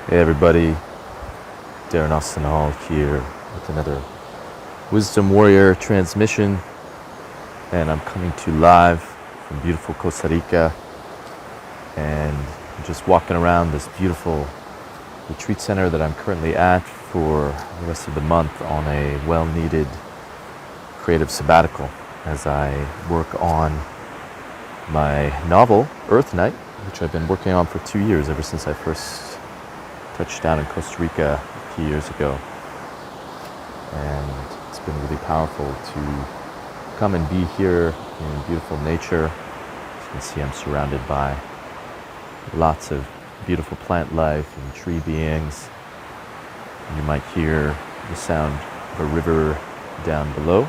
Hey everybody, Darren Austin Hall here with another Wisdom Warrior transmission, and I'm coming to you live from beautiful Costa Rica, and I'm just walking around this beautiful retreat center that I'm currently at for the rest of the month on a well-needed creative sabbatical as I work on my novel, Earth Night, which I've been working on for 2 years, ever since I first touched down in Costa Rica a few years ago. And it's been really powerful to come and be here in beautiful nature. As you can see, I'm surrounded by lots of beautiful plant life and tree beings. You might hear the sound of a river down below,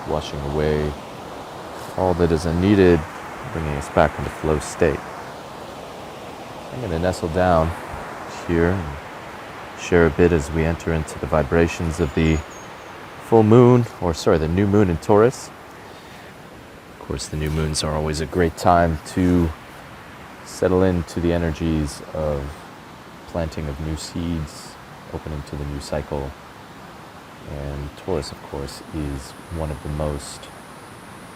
washing away all that is unneeded, bringing us back into flow state. I'm going to nestle down here and share a bit as we enter into the vibrations of the the new moon in Taurus. Of course, the new moons are always a great time to settle into the energies of planting of new seeds, opening to the new cycle. And Taurus, of course, is one of the most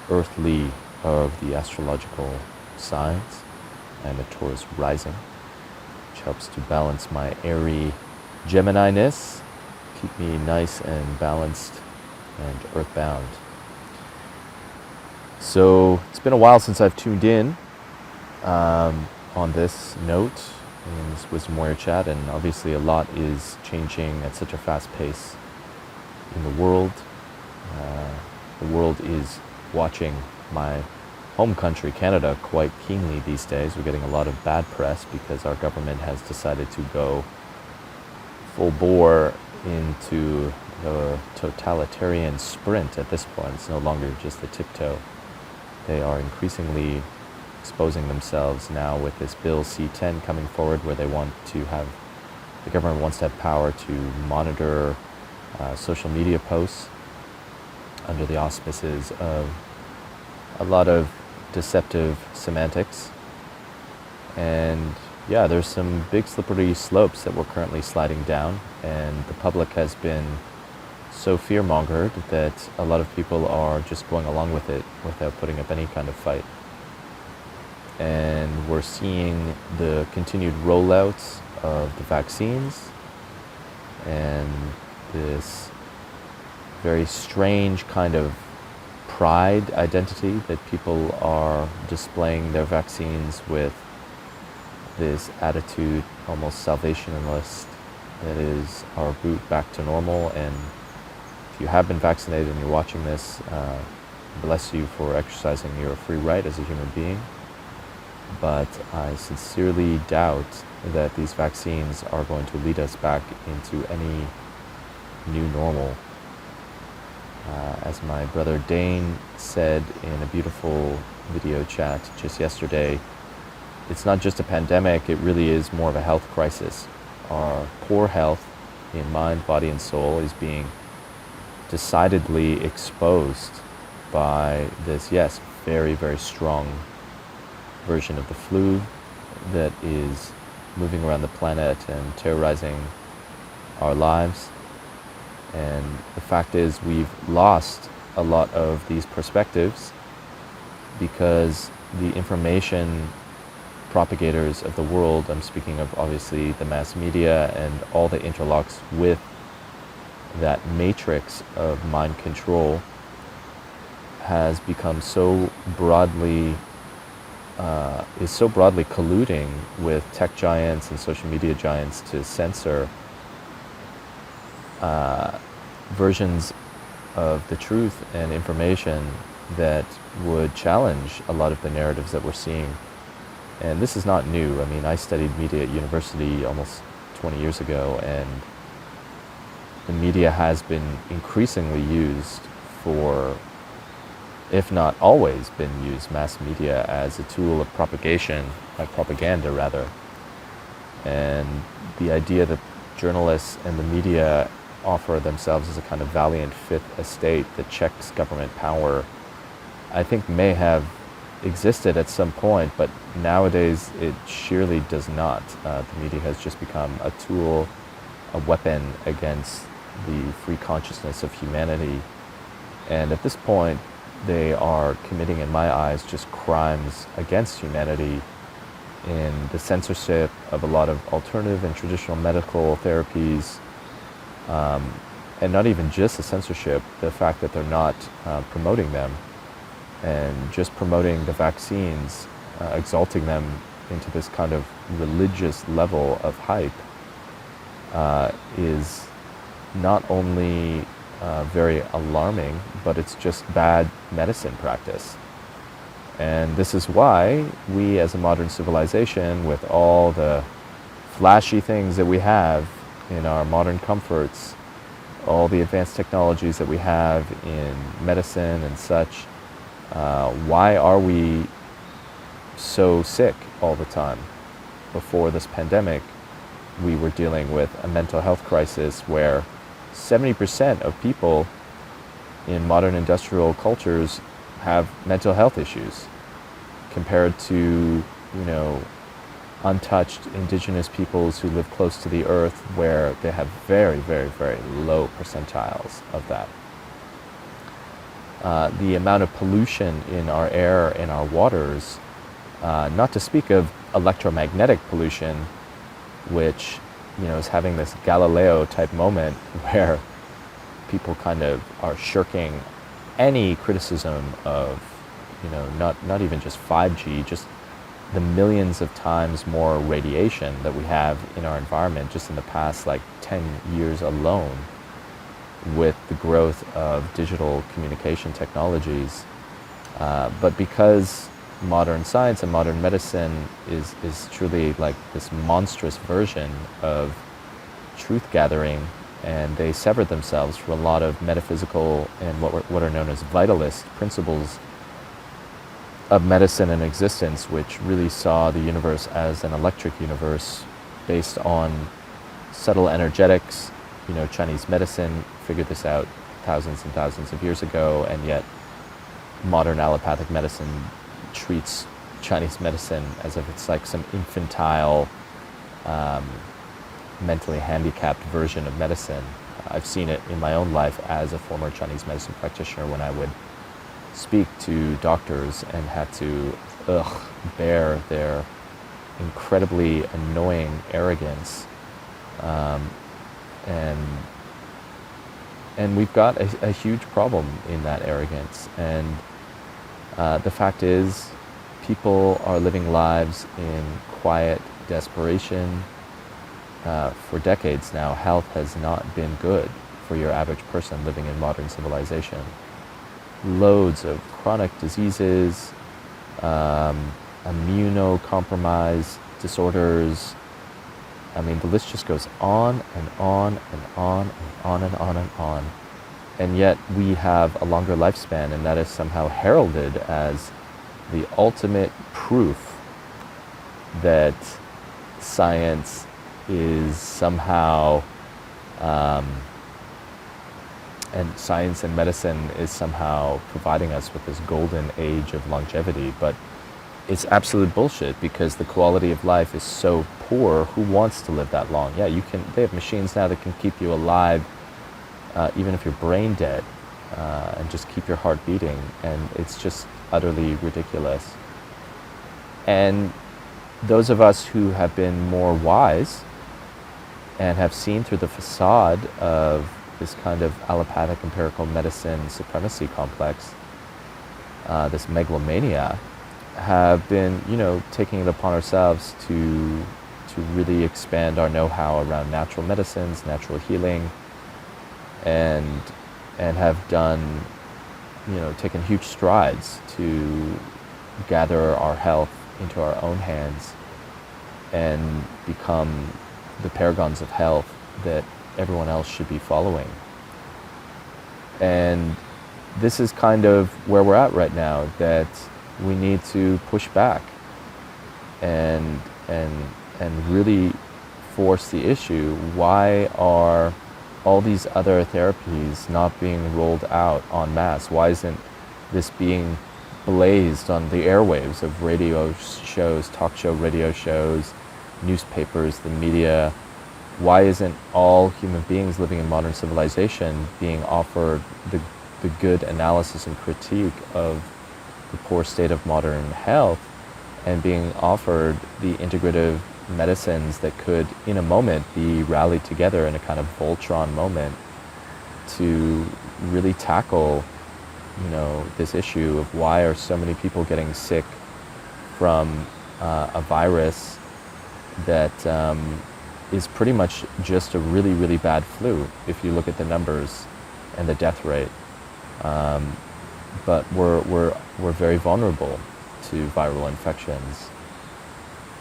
earthly of the astrological signs. I'm a Taurus rising, which helps to balance my airy Gemini-ness, keep me nice and balanced and earthbound. So it's been a while since I've tuned in on this note in this Wisdom Warrior chat, and obviously a lot is changing at such a fast pace in the world. The world is watching my home country, Canada, quite keenly these days. We're getting a lot of bad press because our government has decided to go full bore into the totalitarian sprint at this point. It's no longer just the tiptoe. They are increasingly exposing themselves now with this Bill C-10 coming forward, where the government wants to have power to monitor social media posts under the auspices of a lot of deceptive semantics. And yeah, there's some big slippery slopes that we're currently sliding down, and the public has been so fear-mongered that a lot of people are just going along with it without putting up any kind of fight. And we're seeing the continued rollouts of the vaccines and this very strange kind of pride identity that people are displaying their vaccines with, this attitude, almost salvationalist, that is our route back to normal. And if you have been vaccinated and you're watching this, bless you for exercising your free right as a human being. But I sincerely doubt that these vaccines are going to lead us back into any new normal. As my brother Dane said in a beautiful video chat just yesterday, it's not just a pandemic, it really is more of a health crisis. Our poor health in mind, body, and soul is being decidedly exposed by this, yes, very, very strong version of the flu that is moving around the planet and terrorizing our lives. And the fact is, we've lost a lot of these perspectives because the information propagators of the world, I'm speaking of obviously the mass media and all that interlocks with that matrix of mind control, has become so broadly, is so broadly colluding with tech giants and social media giants to censor versions of the truth and information that would challenge a lot of the narratives that we're seeing. And this is not new. I mean, I studied media at university almost 20 years ago, and the media has been increasingly used for, if not always been used, mass media as a tool of propagation, propaganda rather. And the idea that journalists and the media offer themselves as a kind of valiant fifth estate that checks government power, I think may have existed at some point, but nowadays it surely does not. The media has just become a tool, a weapon against the free consciousness of humanity. And at this point, they are committing, in my eyes, just crimes against humanity in the censorship of a lot of alternative and traditional medical therapies, and not even just the censorship, the fact that they're not promoting them, and just promoting the vaccines, exalting them into this kind of religious level of hype, is not only very alarming, but it's just bad medicine practice. And this is why we as a modern civilization, with all the flashy things that we have in our modern comforts, all the advanced technologies that we have in medicine and such, why are we so sick all the time? Before this pandemic, we were dealing with a mental health crisis where 70% of people in modern industrial cultures have mental health issues, compared to, untouched indigenous peoples who live close to the earth, where they have very, very, very low percentiles of that. The amount of pollution in our air and our waters, not to speak of electromagnetic pollution, which is having this Galileo type moment where people kind of are shirking any criticism of, not even just 5G, just the millions of times more radiation that we have in our environment just in the past 10 years alone, with the growth of digital communication technologies. But because modern science and modern medicine is truly like this monstrous version of truth gathering, and they severed themselves from a lot of metaphysical and what are known as vitalist principles of medicine and existence, which really saw the universe as an electric universe based on subtle energetics. Chinese medicine figured this out thousands and thousands of years ago, and yet modern allopathic medicine treats Chinese medicine as if it's like some infantile, mentally handicapped version of medicine. I've seen it in my own life as a former Chinese medicine practitioner when I would speak to doctors and had to bear their incredibly annoying arrogance. And we've got a huge problem in that arrogance. And the fact is, people are living lives in quiet desperation. For decades now, health has not been good for your average person living in modern civilization. Loads of chronic diseases, immunocompromised disorders. I mean, the list just goes on and on and on and on and on and on. And yet we have a longer lifespan, and that is somehow heralded as the ultimate proof that science is somehow, and science and medicine is somehow providing us with this golden age of longevity. But it's absolute bullshit, because the quality of life is so poor. Who wants to live that long? Yeah, they have machines now that can keep you alive even if you're brain dead, and just keep your heart beating, and it's just utterly ridiculous. And those of us who have been more wise and have seen through the facade of this kind of allopathic empirical medicine supremacy complex, this megalomania, have been, taking it upon ourselves to really expand our know-how around natural medicines, natural healing, and have done, taken huge strides to gather our health into our own hands and become the paragons of health that everyone else should be following. And this is kind of where we're at right now, that we need to push back and really force the issue. Why are all these other therapies not being rolled out en masse? Why isn't this being blazed on the airwaves of radio shows, talk show radio shows, newspapers, the media. Why isn't all human beings living in modern civilization being offered the good analysis and critique of the poor state of modern health, and being offered the integrative medicines that could, in a moment, be rallied together in a kind of Voltron moment to really tackle, this issue of why are so many people getting sick from a virus that is pretty much just a really, really bad flu if you look at the numbers and the death rate. But we're very vulnerable to viral infections.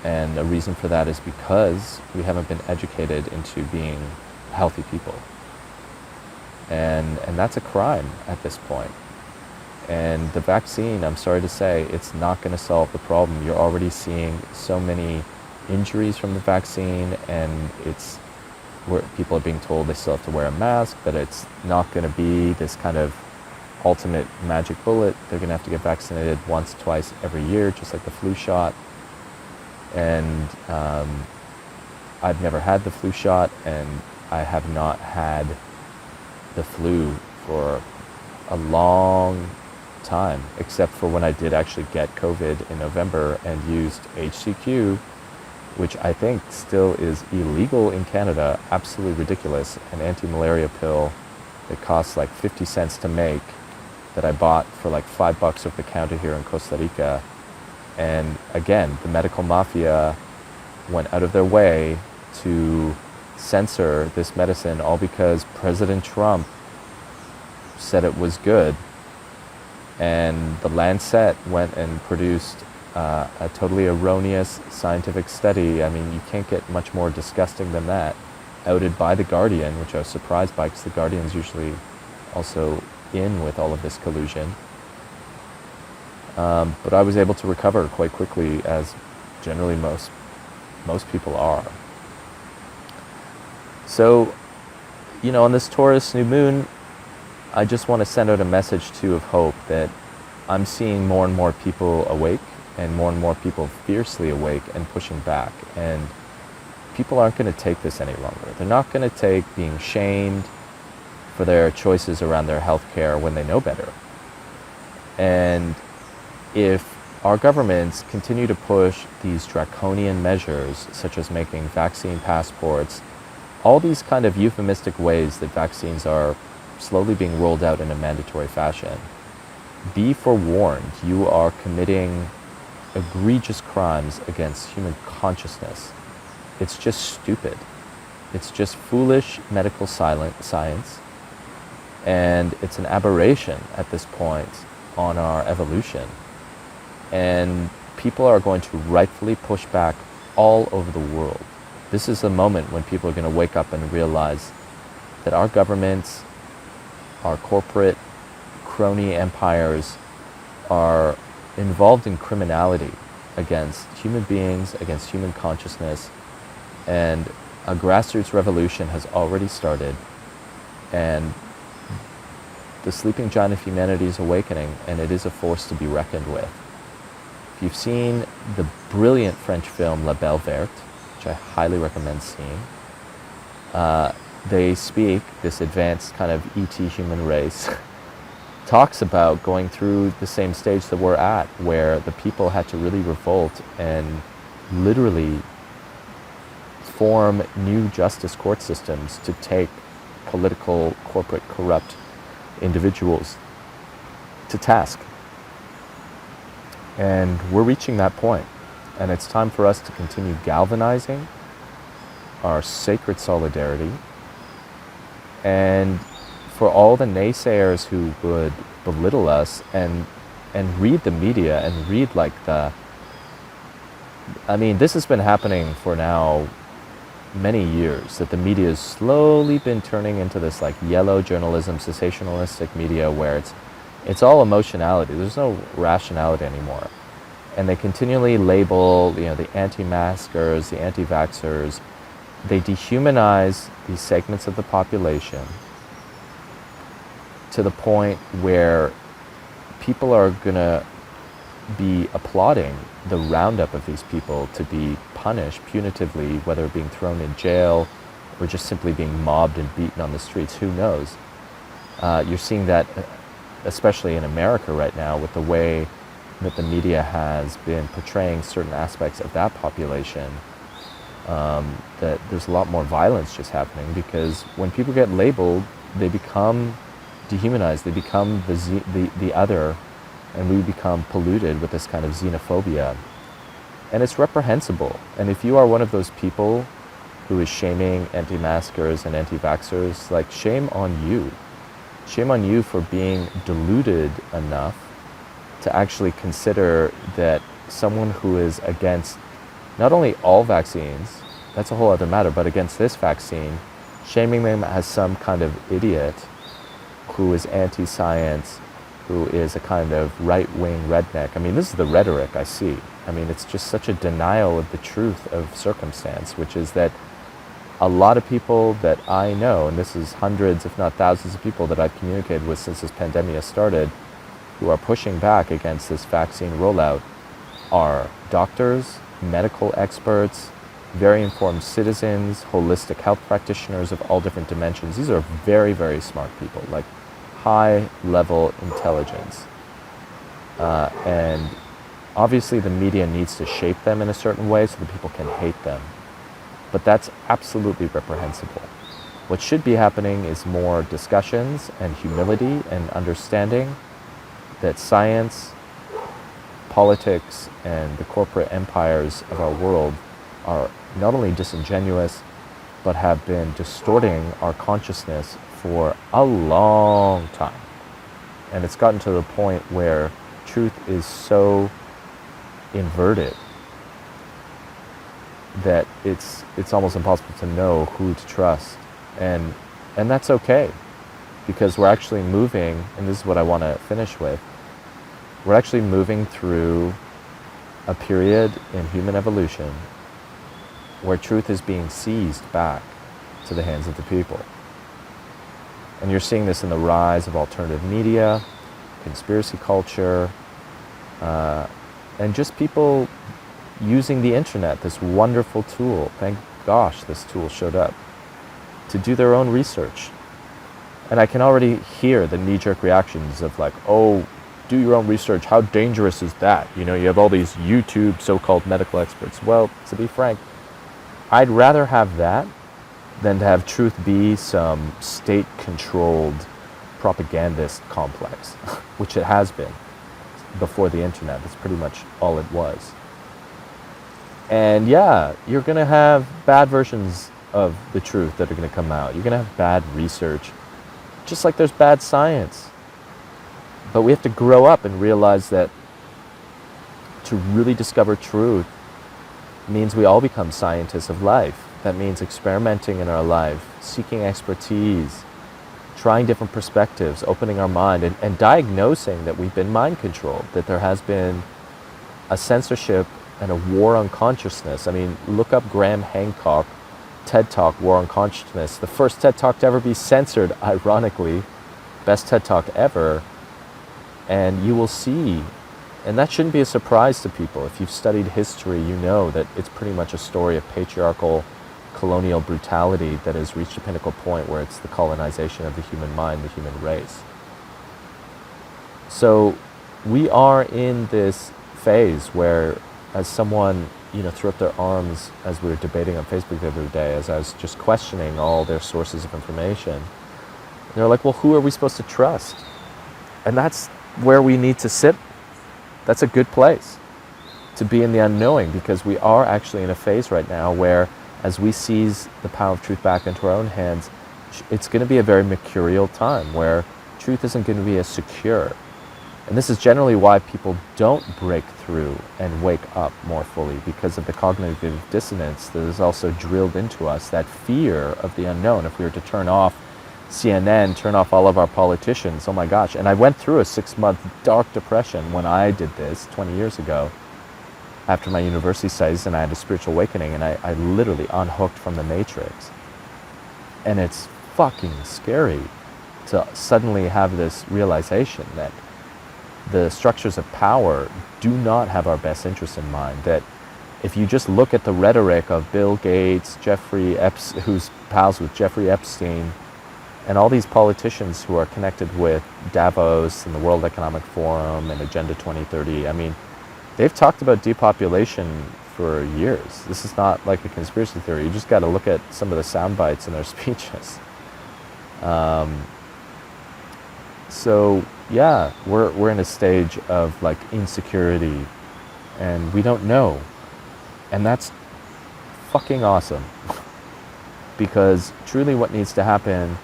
And the reason for that is because we haven't been educated into being healthy people. And that's a crime at this point. And the vaccine, I'm sorry to say, it's not going to solve the problem. You're already seeing so many injuries from the vaccine, and it's where people are being told they still have to wear a mask, that it's not going to be this kind of ultimate magic bullet. They're going to have to get vaccinated once, twice every year, just like the flu shot. And I've never had the flu shot, and I have not had the flu for a long time, except for when I did actually get COVID in November and used HCQ, which I think still is illegal in Canada, absolutely ridiculous, an anti-malaria pill that costs like 50 cents to make, that I bought for like $5 off the counter here in Costa Rica. And again, the medical mafia went out of their way to censor this medicine, all because President Trump said it was good. And the Lancet went and produced a totally erroneous scientific study. I mean, you can't get much more disgusting than that, outed by The Guardian, which I was surprised by, because The Guardian's usually also in with all of this collusion. But I was able to recover quite quickly, as generally most people are. So, on this Taurus new moon, I just want to send out a message too of hope, that I'm seeing more and more people awake, and more people fiercely awake and pushing back. And people aren't going to take this any longer. They're not going to take being shamed for their choices around their health care when they know better. And if our governments continue to push these draconian measures, such as making vaccine passports, all these kind of euphemistic ways that vaccines are slowly being rolled out in a mandatory fashion, be forewarned, you are committing egregious crimes against human consciousness. It's just stupid. It's just foolish medical science, and it's an aberration at this point on our evolution. And people are going to rightfully push back all over the world. This is a moment when people are going to wake up and realize that our governments, our corporate crony empires, are involved in criminality against human beings, against human consciousness, and a grassroots revolution has already started, and the sleeping giant of humanity is awakening, and it is a force to be reckoned with. If you've seen the brilliant French film La Belle Verte, which I highly recommend seeing, they speak, this advanced kind of ET human race, talks about going through the same stage that we're at, where the people had to really revolt and literally form new justice court systems to take political, corporate, corrupt individuals to task. And we're reaching that point, and it's time for us to continue galvanizing our sacred solidarity, and for all the naysayers who would belittle us and read the media and read this has been happening for now many years, that the media has slowly been turning into this like yellow journalism, sensationalistic media, where it's all emotionality. There's no rationality anymore. And they continually label, the anti-maskers, the anti-vaxxers. They dehumanize these segments of the population to the point where people are gonna be applauding the roundup of these people to be punished punitively, whether being thrown in jail or just simply being mobbed and beaten on the streets, who knows? You're seeing that especially in America right now with the way that the media has been portraying certain aspects of that population, that there's a lot more violence just happening because when people get labeled, they become dehumanized, they become the other, and we become polluted with this kind of xenophobia. And it's reprehensible. And if you are one of those people who is shaming anti-maskers and anti-vaxxers, like, shame on you. Shame on you for being deluded enough to actually consider that someone who is against not only all vaccines, that's a whole other matter, but against this vaccine, shaming them as some kind of idiot who is anti-science, who is a kind of right-wing redneck. I mean, this is the rhetoric I see. I mean, it's just such a denial of the truth of circumstance, which is that a lot of people that I know, and this is hundreds, if not thousands of people that I've communicated with since this pandemic has started, who are pushing back against this vaccine rollout, are doctors, medical experts, very informed citizens, holistic health practitioners of all different dimensions. These are very, very smart people, like high-level intelligence. And obviously the media needs to shape them in a certain way so that people can hate them. But that's absolutely reprehensible. What should be happening is more discussions and humility and understanding that science, politics, and the corporate empires of our world are not only disingenuous, but have been distorting our consciousness for a long time. And it's gotten to the point where truth is so inverted that it's almost impossible to know who to trust. And that's okay, because we're actually moving, and this is what I want to finish with, we're actually moving through a period in human evolution where truth is being seized back to the hands of the people. And you're seeing this in the rise of alternative media, conspiracy culture, and just people using the internet, this wonderful tool. Thank gosh this tool showed up, to do their own research. And I can already hear the knee-jerk reactions of like, oh, do your own research, how dangerous is that? You know, you have all these YouTube so-called medical experts. Well, to be frank, I'd rather have that than to have truth be some state-controlled propagandist complex, which it has been before the internet. That's pretty much all it was. And yeah, you're going to have bad versions of the truth that are going to come out. You're going to have bad research, just like there's bad science. But we have to grow up and realize that to really discover truth means we all become scientists of life. That means experimenting in our life, seeking expertise, trying different perspectives, opening our mind, and diagnosing that we've been mind controlled, that there has been a censorship and a war on consciousness. I mean, look up Graham Hancock, TED Talk, War on Consciousness. The first TED Talk to ever be censored, ironically, best TED Talk ever. And you will see, and that shouldn't be a surprise to people. If you've studied history, you know that it's pretty much a story of patriarchal colonial brutality that has reached a pinnacle point where it's the colonization of the human mind, the human race. So we are in this phase where, as someone, threw up their arms as we were debating on Facebook the other day, as I was just questioning all their sources of information, they're like, well, who are we supposed to trust? And that's where we need to sit. That's a good place to be in the unknowing, because we are actually in a phase right now where, as we seize the power of truth back into our own hands, it's going to be a very mercurial time where truth isn't going to be as secure. And this is generally why people don't break through and wake up more fully, because of the cognitive dissonance that is also drilled into us, that fear of the unknown. If we were to turn off CNN, turn off all of our politicians, oh my gosh. And I went through a 6-month dark depression when I did this 20 years ago after my university studies, and I had a spiritual awakening, and I literally unhooked from the matrix. And it's fucking scary to suddenly have this realization that the structures of power do not have our best interests in mind. That if you just look at the rhetoric of Bill Gates, who's pals with Jeffrey Epstein, and all these politicians who are connected with Davos and the World Economic Forum and Agenda 2030, I mean, they've talked about depopulation for years. This is not like a conspiracy theory. You just got to look at some of the sound bites in their speeches. So yeah, we're in a stage of like insecurity, and we don't know, and that's fucking awesome. Because truly what needs to happen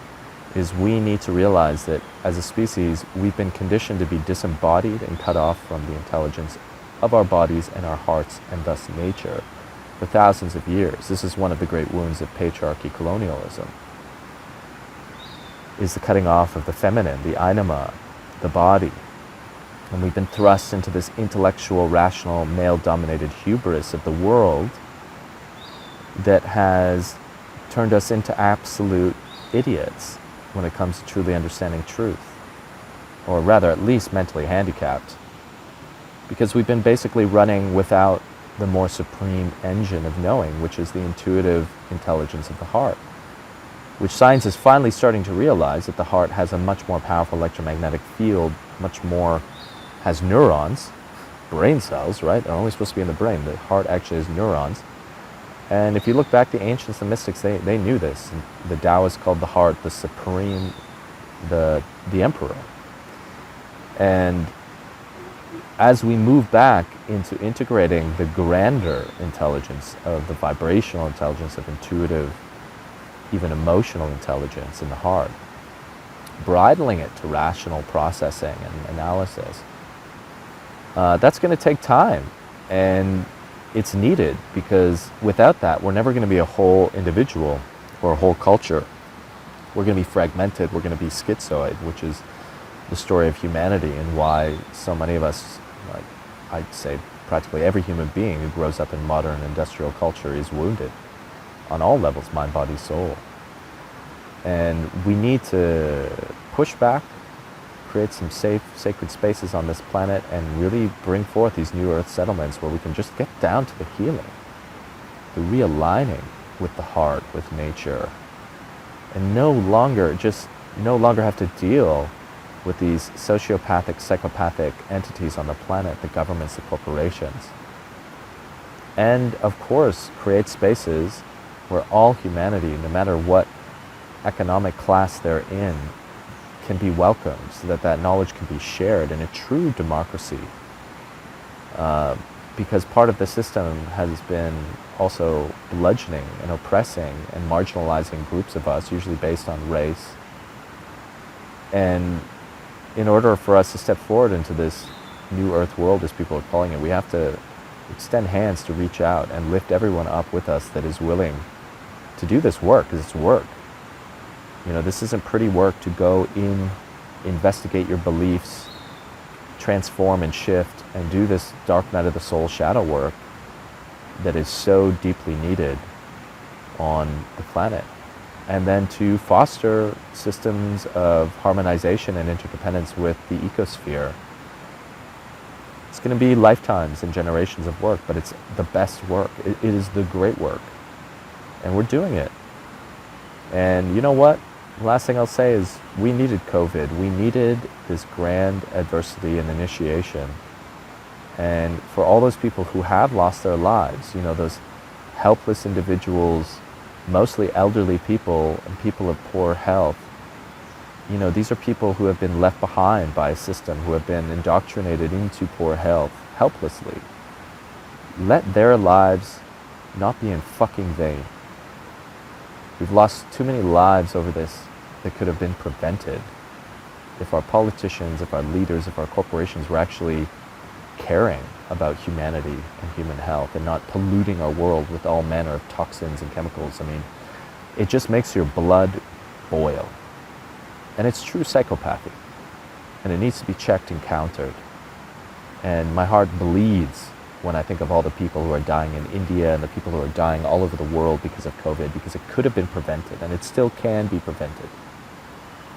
is we need to realize that as a species, we've been conditioned to be disembodied and cut off from the intelligence of our bodies and our hearts, and thus nature, for thousands of years. This is one of the great wounds of patriarchy colonialism, is the cutting off of the feminine, the anima, the body. And we've been thrust into this intellectual, rational, male-dominated hubris of the world that has turned us into absolute idiots when it comes to truly understanding truth, or rather at least mentally handicapped, because we've been basically running without the more supreme engine of knowing, which is the intuitive intelligence of the heart, which science is finally starting to realize that the heart has a much more powerful electromagnetic field, has neurons, brain cells, right? They're only supposed to be in the brain. The heart actually has neurons. And if you look back, the ancients, the mystics, they knew this. The Taoists called the heart the supreme, the emperor. And as we move back into integrating the grander intelligence of the vibrational intelligence of intuitive, even emotional intelligence in the heart, bridling it to rational processing and analysis, that's going to take time, and it's needed, because without that, we're never going to be a whole individual or a whole culture. We're going to be fragmented. We're going to be schizoid, which is the story of humanity, and why so many of us, like I'd say practically every human being who grows up in modern industrial culture, is wounded on all levels, mind, body, soul. And we need to push back, create some safe, sacred spaces on this planet, and really bring forth these new earth settlements where we can just get down to the healing, the realigning with the heart, with nature, and no longer have to deal with these sociopathic, psychopathic entities on the planet, the governments, the corporations. And of course, create spaces where all humanity, no matter what economic class they're in, can be welcomed, so that that knowledge can be shared in a true democracy. Because part of the system has been also bludgeoning and oppressing and marginalizing groups of us, usually based on race. And in order for us to step forward into this new earth world, as people are calling it, we have to extend hands to reach out and lift everyone up with us that is willing to do this work, because it's work. You know, this isn't pretty work to go in, investigate your beliefs, transform and shift, and do this dark night of the soul shadow work that is so deeply needed on the planet. And then to foster systems of harmonization and interdependence with the ecosphere. It's going to be lifetimes and generations of work, but it's the best work. It is the great work. And we're doing it. And you know what? The last thing I'll say is we needed COVID. We needed this grand adversity and initiation. And for all those people who have lost their lives, you know, those helpless individuals, mostly elderly people and people of poor health, you know, these are people who have been left behind by a system, who have been indoctrinated into poor health helplessly. Let their lives not be in fucking vain. We've lost too many lives over this that could have been prevented if our politicians, if our leaders, if our corporations were actually caring about humanity and human health and not polluting our world with all manner of toxins and chemicals. I mean, it just makes your blood boil. And it's true psychopathy. And it needs to be checked and countered. And my heart bleeds when I think of all the people who are dying in India and the people who are dying all over the world because of COVID, because it could have been prevented, and it still can be prevented.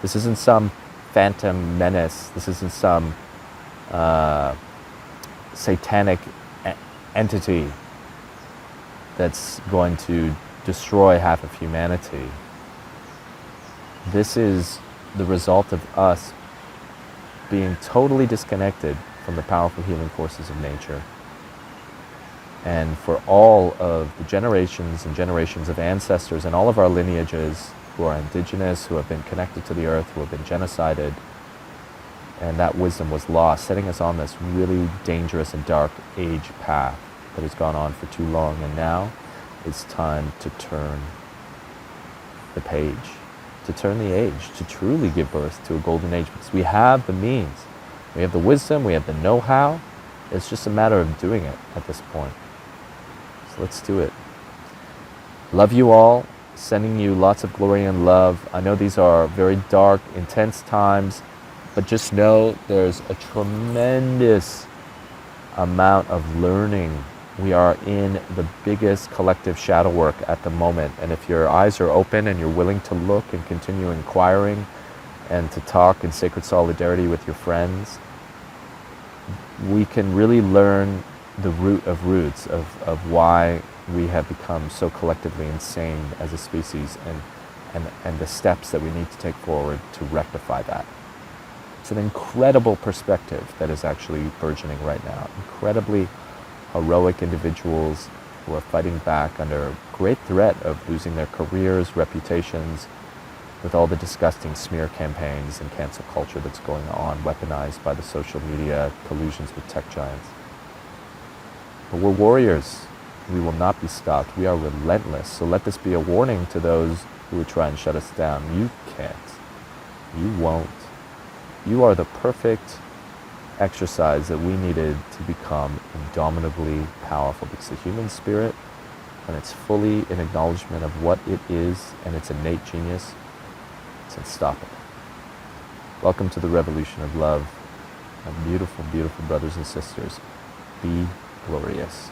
This isn't some phantom menace. This isn't some satanic entity that's going to destroy half of humanity. This is the result of us being totally disconnected from the powerful healing forces of nature. And for all of the generations and generations of ancestors and all of our lineages who are indigenous, who have been connected to the earth, who have been genocided, and that wisdom was lost, setting us on this really dangerous and dark age path that has gone on for too long. And now it's time to turn the page, to turn the age, to truly give birth to a golden age, because we have the means, we have the wisdom, we have the know-how. It's just a matter of doing it at this point. So let's do it. Love you all, sending you lots of glory and love. I know these are very dark, intense times, but just know there's a tremendous amount of learning. We are in the biggest collective shadow work at the moment. And if your eyes are open and you're willing to look and continue inquiring and to talk in sacred solidarity with your friends, we can really learn the root of roots of why we have become so collectively insane as a species, and the steps that we need to take forward to rectify that. It's an incredible perspective that is actually burgeoning right now. Incredibly heroic individuals who are fighting back under great threat of losing their careers, reputations, with all the disgusting smear campaigns and cancel culture that's going on, weaponized by the social media, collusions with tech giants. But we're warriors. We will not be stopped. We are relentless. So let this be a warning to those who would try and shut us down. You can't. You won't. You are the perfect exercise that we needed to become indomitably powerful, because the human spirit, when it's fully in acknowledgement of what it is and its innate genius, it's unstoppable. Welcome to the revolution of love. My beautiful, beautiful brothers and sisters. Be glorious.